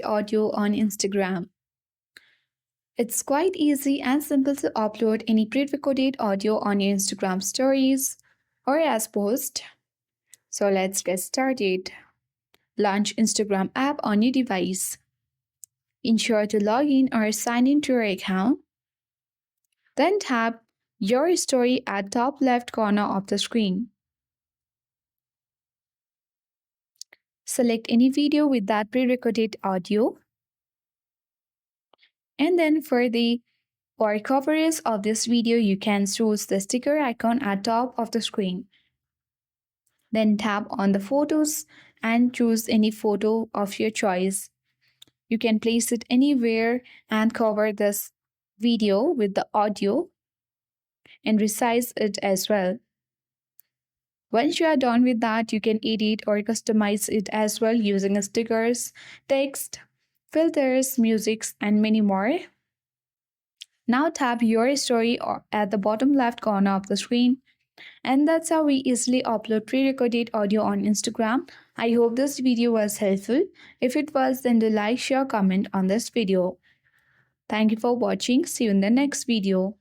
Audio on Instagram. It's quite easy and simple to upload any pre-recorded audio on your Instagram stories or as post. So let's get started. Launch Instagram app on your device. Ensure to log in or sign into your account. Then tap your story at top left corner of the screen. Select any video with that pre-recorded audio. And then for coverage of this video, you can choose the sticker icon at top of the screen. Then tap on the photos and choose any photo of your choice. You can place it anywhere and cover this video with the audio and resize it as well. Once you are done with that, you can edit or customize it as well using stickers, text, filters, musics, and many more. Now tap your story at the bottom left corner of the screen. And that's how we easily upload pre-recorded audio on Instagram. I hope this video was helpful. If it was, then do like, share, comment on this video. Thank you for watching. See you in the next video.